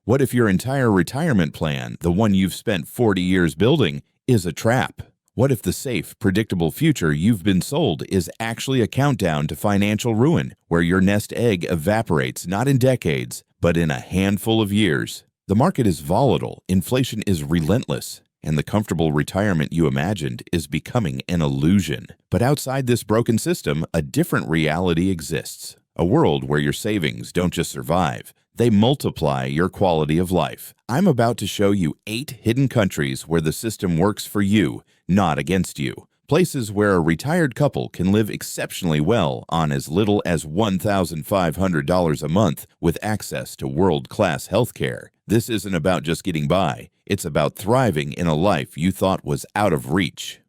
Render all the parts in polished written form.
What if your entire retirement plan, the one you've spent 40 years building, is a trap? What if the safe, predictable future you've been sold is actually a countdown to financial ruin, where your nest egg evaporates not in decades, but in a handful of years? The market is volatile, inflation is relentless, and the comfortable retirement you imagined is becoming an illusion. But outside this broken system, a different reality exists. A world where your savings don't just survive, they multiply your quality of life. I'm about to show you 8 hidden countries where the system works for you, not against you. Places where a retired couple can live exceptionally well on as little as $1,500 a month with access to world-class healthcare. This isn't about just getting by. It's about thriving in a life you thought was out of reach.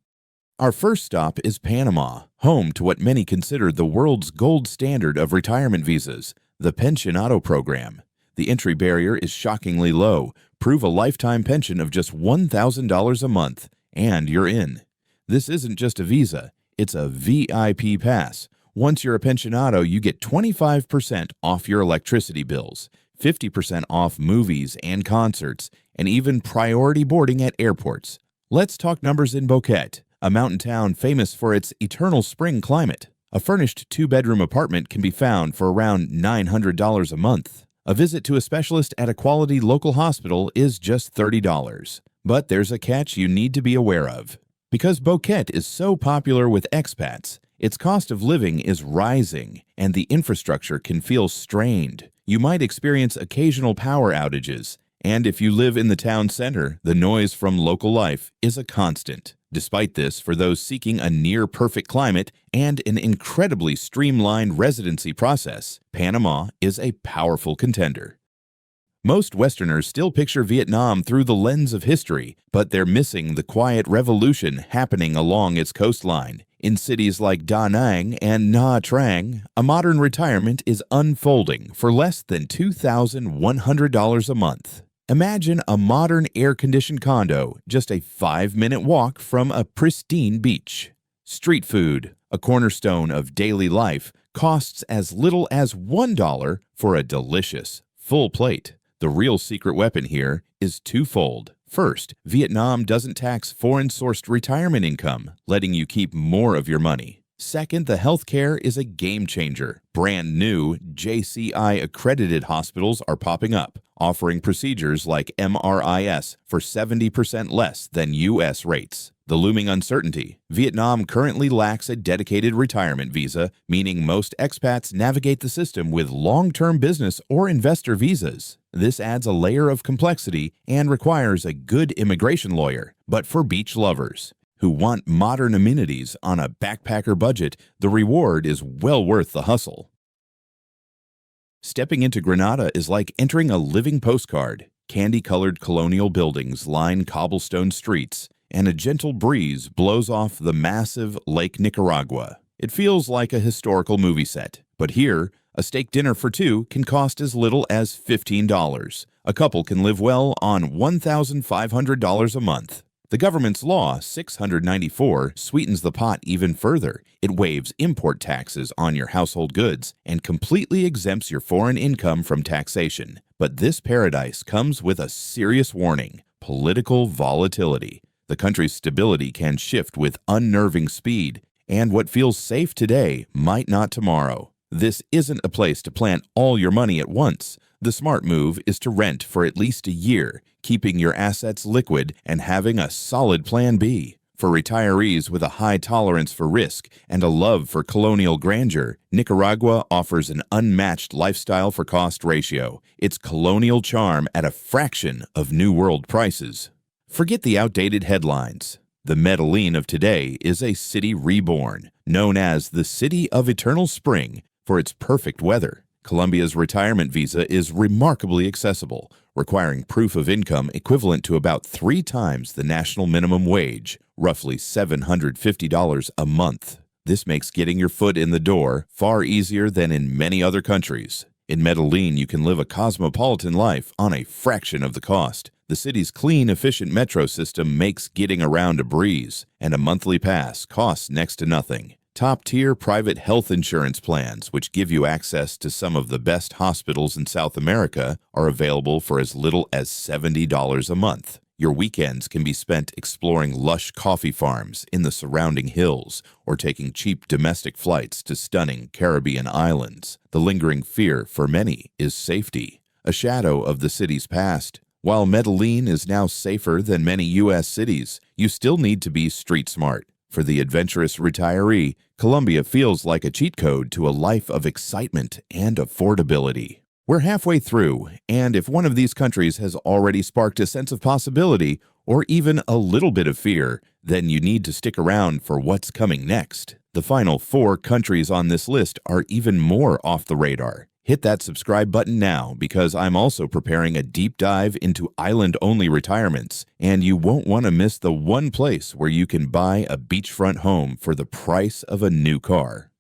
Our first stop is Panama, home to what many consider the world's gold standard of retirement visas, the Pensionado program. The entry barrier is shockingly low. Prove a lifetime pension of just $1,000 a month, and you're in. This isn't just a visa, it's a VIP pass. Once you're a pensionado, you get 25% off your electricity bills, 50% off movies and concerts, and even priority boarding at airports. Let's talk numbers in Boquete, a mountain town famous for its eternal spring climate. A furnished 2-bedroom apartment can be found for around $900 a month. A visit to a specialist at a quality local hospital is just $30. But there's a catch you need to be aware of. Because Boquete is so popular with expats, its cost of living is rising, and the infrastructure can feel strained. You might experience occasional power outages, and if you live in the town center, the noise from local life is a constant. Despite this, for those seeking a near-perfect climate and an incredibly streamlined residency process, Panama is a powerful contender. Most Westerners still picture Vietnam through the lens of history, but they're missing the quiet revolution happening along its coastline. In cities like Da Nang and Nha Trang, a modern retirement is unfolding for less than $2,100 a month. Imagine a modern air-conditioned condo, just a 5-minute walk from a pristine beach. Street food, a cornerstone of daily life, costs as little as $1 for a delicious, full plate. The real secret weapon here is twofold. First, Vietnam doesn't tax foreign-sourced retirement income, letting you keep more of your money. Second, the healthcare is a game changer. Brand new JCI-accredited hospitals are popping up, offering procedures like MRIs for 70% less than U.S. rates. The looming uncertainty. Vietnam currently lacks a dedicated retirement visa, meaning most expats navigate the system with long-term business or investor visas. This adds a layer of complexity and requires a good immigration lawyer. But for beach lovers who want modern amenities on a backpacker budget, the reward is well worth the hustle. Stepping into Grenada is like entering a living postcard. Candy-colored colonial buildings line cobblestone streets, and a gentle breeze blows off the massive Lake Nicaragua. It feels like a historical movie set. But here, a steak dinner for 2 can cost as little as $15. A couple can live well on $1,500 a month. The government's Law 694 sweetens the pot even further. It waives import taxes on your household goods and completely exempts your foreign income from taxation. But this paradise comes with a serious warning: political volatility. The country's stability can shift with unnerving speed, and what feels safe today might not tomorrow. This isn't a place to plant all your money at once. The smart move is to rent for at least a year, keeping your assets liquid and having a solid plan B. For retirees with a high tolerance for risk and a love for colonial grandeur, Nicaragua offers an unmatched lifestyle for cost ratio. Its colonial charm at a fraction of New World prices. Forget the outdated headlines. The Medellin of today is a city reborn, known as the City of Eternal Spring for its perfect weather. Colombia's retirement visa is remarkably accessible, requiring proof of income equivalent to about 3 times the national minimum wage, roughly $750 a month. This makes getting your foot in the door far easier than in many other countries. In Medellin, you can live a cosmopolitan life on a fraction of the cost. The city's clean, efficient metro system makes getting around a breeze, and a monthly pass costs next to nothing. Top-tier private health insurance plans, which give you access to some of the best hospitals in South America, are available for as little as $70 a month. Your weekends can be spent exploring lush coffee farms in the surrounding hills or taking cheap domestic flights to stunning Caribbean islands. The lingering fear for many is safety, a shadow of the city's past. While Medellin is now safer than many U.S. cities, you still need to be street smart. For the adventurous retiree, Colombia feels like a cheat code to a life of excitement and affordability. We're halfway through, and if one of these countries has already sparked a sense of possibility or even a little bit of fear, then you need to stick around for what's coming next. The final 4 countries on this list are even more off the radar. Hit that subscribe button now because I'm also preparing a deep dive into island-only retirements, and you won't want to miss the one place where you can buy a beachfront home for the price of a new car.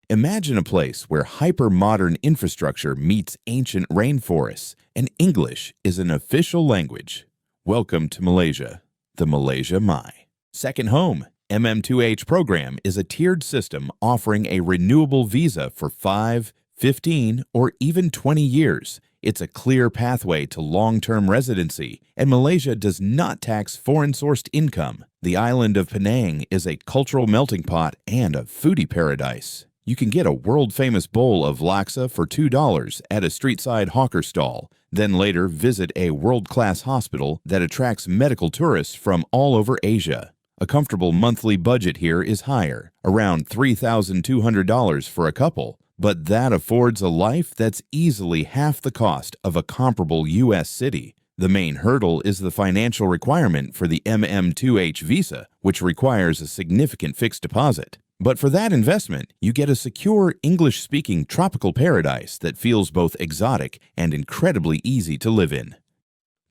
Imagine a place where hyper-modern infrastructure meets ancient rainforests, and English is an official language. Welcome to Malaysia, the Malaysia My. Second home. MM2H program is a tiered system offering a renewable visa for 5, 15, or even 20 years. It's a clear pathway to long-term residency, and Malaysia does not tax foreign-sourced income. The island of Penang is a cultural melting pot and a foodie paradise. You can get a world-famous bowl of laksa for $2 at a street-side hawker stall, then later visit a world-class hospital that attracts medical tourists from all over Asia. A comfortable monthly budget here is higher, around $3,200 for a couple, but that affords a life that's easily half the cost of a comparable U.S. city. The main hurdle is the financial requirement for the MM2H visa, which requires a significant fixed deposit. But for that investment, you get a secure English-speaking tropical paradise that feels both exotic and incredibly easy to live in.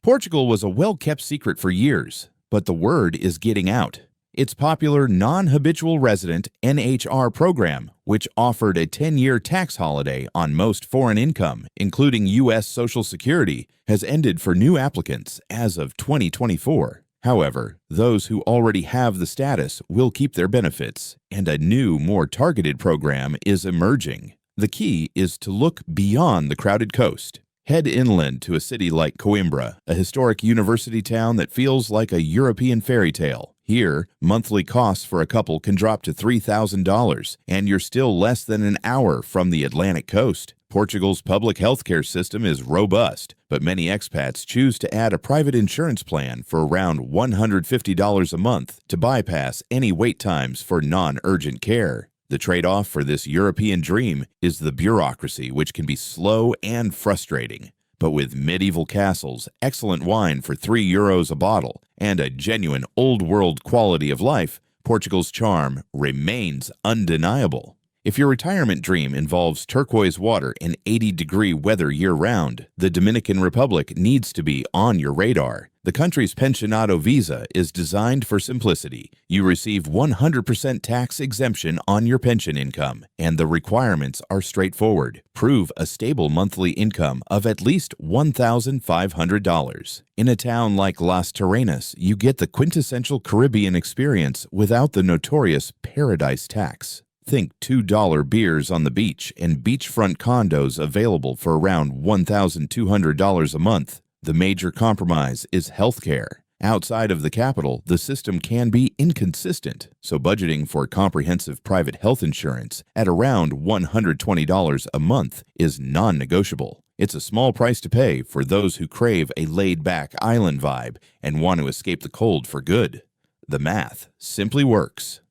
Portugal was a well-kept secret for years, but the word is getting out. Its popular non-habitual resident NHR program, which offered a 10-year tax holiday on most foreign income, including U.S. Social Security, has ended for new applicants as of 2024. However, those who already have the status will keep their benefits, and a new, more targeted program is emerging. The key is to look beyond the crowded coast. Head inland to a city like Coimbra, a historic university town that feels like a European fairy tale. Here, monthly costs for a couple can drop to $3,000, and you're still less than an hour from the Atlantic coast. Portugal's public healthcare system is robust, but many expats choose to add a private insurance plan for around $150 a month to bypass any wait times for non-urgent care. The trade-off for this European dream is the bureaucracy, which can be slow and frustrating. But with medieval castles, excellent wine for €3 a bottle, and a genuine old-world quality of life, Portugal's charm remains undeniable. If your retirement dream involves turquoise water and 80-degree weather year-round, the Dominican Republic needs to be on your radar. The country's pensionado visa is designed for simplicity. You receive 100% tax exemption on your pension income, and the requirements are straightforward. Prove a stable monthly income of at least $1,500. In a town like Las Terrenas, you get the quintessential Caribbean experience without the notorious paradise tax. Think $2 beers on the beach and beachfront condos available for around $1,200 a month. The major compromise is healthcare. Outside of the capital, the system can be inconsistent, so budgeting for comprehensive private health insurance at around $120 a month is non-negotiable. It's a small price to pay for those who crave a laid-back island vibe and want to escape the cold for good. The math simply works.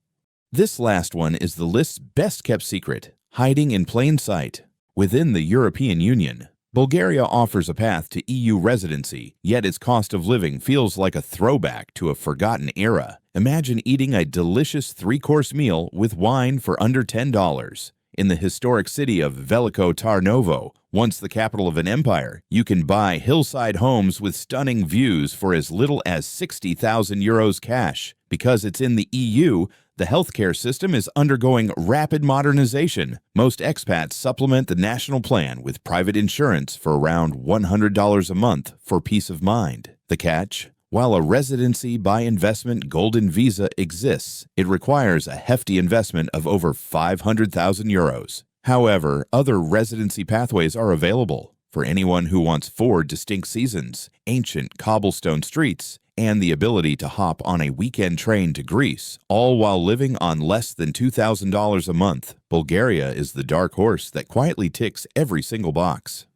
This last one is the list's best-kept secret, hiding in plain sight. Within the European Union, Bulgaria offers a path to EU residency, yet its cost of living feels like a throwback to a forgotten era. Imagine eating a delicious 3-course meal with wine for under $10. In the historic city of Veliko Tarnovo, once the capital of an empire, you can buy hillside homes with stunning views for as little as €60,000 cash. Because it's in the EU, the healthcare system is undergoing rapid modernization. Most expats supplement the national plan with private insurance for around $100 a month for peace of mind. The catch? While a residency by investment golden visa exists, it requires a hefty investment of over 500,000 euros. However, other residency pathways are available for anyone who wants 4 distinct seasons, ancient cobblestone streets, and the ability to hop on a weekend train to Greece, all while living on less than $2,000 a month. Bulgaria is the dark horse that quietly ticks every single box.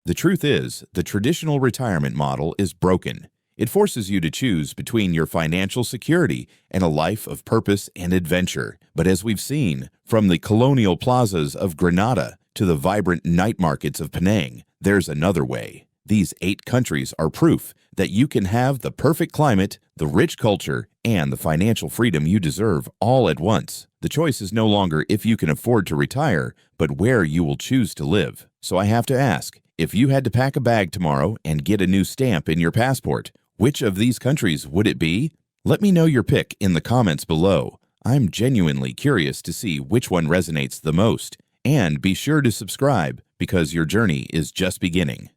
The truth is, the traditional retirement model is broken. It forces you to choose between your financial security and a life of purpose and adventure. But as we've seen, from the colonial plazas of Granada to the vibrant night markets of Penang, there's another way. These 8 countries are proof that you can have the perfect climate, the rich culture, and the financial freedom you deserve all at once. The choice is no longer if you can afford to retire, but where you will choose to live. So I have to ask, if you had to pack a bag tomorrow and get a new stamp in your passport, which of these countries would it be? Let me know your pick in the comments below. I'm genuinely curious to see which one resonates the most. And be sure to subscribe because your journey is just beginning.